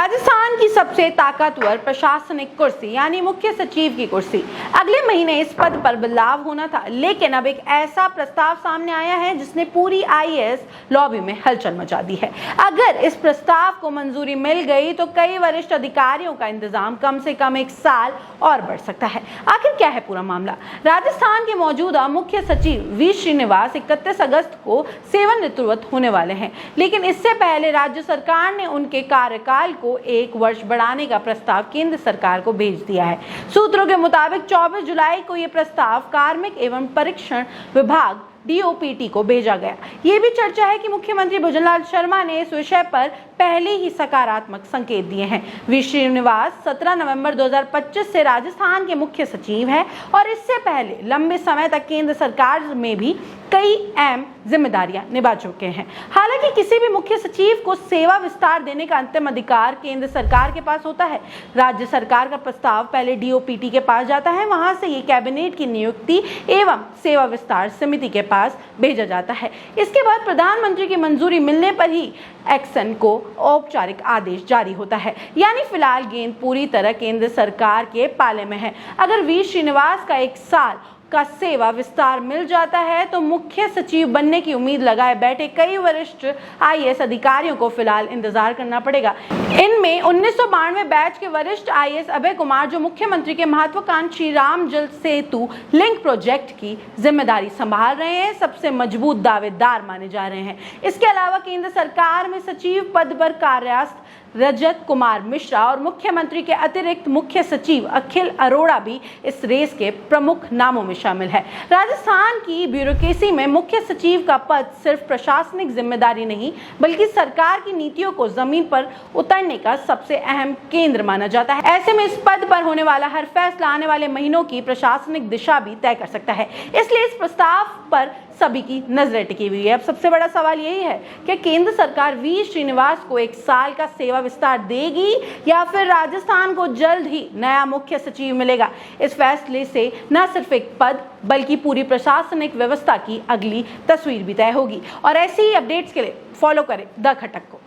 राजस्थान की सबसे ताकतवर प्रशासनिक कुर्सी यानी मुख्य सचिव की कुर्सी, अगले महीने इस पद पर बदलाव होना था, लेकिन अब एक ऐसा प्रस्ताव सामने आया है जिसने पूरी आईएएस लॉबी में हलचल मचा दी है। अगर इस प्रस्ताव को मंजूरी मिल गई तो कई वरिष्ठ अधिकारियों का इंतजाम कम से कम 1 साल और बढ़ सकता है। आखिर क्या है पूरा मामला? राजस्थान के मौजूदा मुख्य सचिव वी श्रीनिवास 31 अगस्त को सेवानिवृत्त होने वाले हैं, लेकिन इससे पहले राज्य सरकार ने उनके कार्यकाल को 1 वर्ष बढ़ाने का प्रस्ताव केंद्र सरकार को भेज दिया है। सूत्रों के मुताबिक 24 जुलाई को यह प्रस्ताव कार्मिक एवं परीक्षण विभाग DOPT को भेजा गया। ये भी चर्चा है कि मुख्यमंत्री भुजनलाल शर्मा ने इस विषय पर पहले ही सकारात्मक संकेत दिए हैं। वी श्रीनिवास 17 नवंबर 2025 से राजस्थान के मुख्य सचिव हैं और इससे पहले लंबे समय तक केंद्र सरकार में भी कई अहम जिम्मेदारियां निभा चुके हैं। हालांकि किसी भी मुख्य सचिव को सेवा विस्तार देने का अंतिम अधिकार केंद्र सरकार के पास होता है। राज्य सरकार का प्रस्ताव पहले DOPT के पास जाता है, वहां से ये कैबिनेट की नियुक्ति एवं सेवा विस्तार समिति के पास भेजा जाता है। इसके बाद प्रधानमंत्री की मंजूरी मिलने पर ही एक्शन को औपचारिक आदेश जारी होता है। यानी फिलहाल गेंद पूरी तरह केंद्र सरकार के पाले में है। अगर वी श्रीनिवास का 1 साल का सेवा विस्तार मिल जाता है तो मुख्य सचिव बनने की उम्मीद लगाए बैठे कई वरिष्ठ आईएएस अधिकारियों को फिलहाल इंतजार करना पड़ेगा। इनमें 1992 बैच के वरिष्ठ आईएएस अभय कुमार, जो मुख्यमंत्री के महत्वाकांक्षी राम जल सेतु लिंक प्रोजेक्ट की जिम्मेदारी संभाल रहे हैं, सबसे मजबूत दावेदार माने जा रहे हैं। इसके अलावा केंद्र सरकार में सचिव पद पर कार्यरत रजत कुमार मिश्रा और मुख्यमंत्री के अतिरिक्त मुख्य सचिव अखिल अरोड़ा भी इस रेस के प्रमुख नामों में शामिल है। राजस्थान की ब्यूरोक्रेसी में मुख्य सचिव का पद सिर्फ प्रशासनिक जिम्मेदारी नहीं, बल्कि सरकार की नीतियों को जमीन पर उतरने का सबसे अहम केंद्र माना जाता है। ऐसे में इस पद पर होने वाला हर फैसला आने वाले महीनों की प्रशासनिक दिशा भी तय कर सकता है। इसलिए इस प्रस्ताव पर सभी की नजरें टिकी हुई है। अब सबसे बड़ा सवाल यही है कि केंद्र सरकार वी श्रीनिवास को 1 साल का सेवा विस्तार देगी या फिर राजस्थान को जल्द ही नया मुख्य सचिव मिलेगा। इस फैसले से न सिर्फ एक पद बल्कि पूरी प्रशासनिक व्यवस्था की अगली तस्वीर भी तय होगी। और ऐसी ही अपडेट्स के लिए फॉलो करें द खटक को।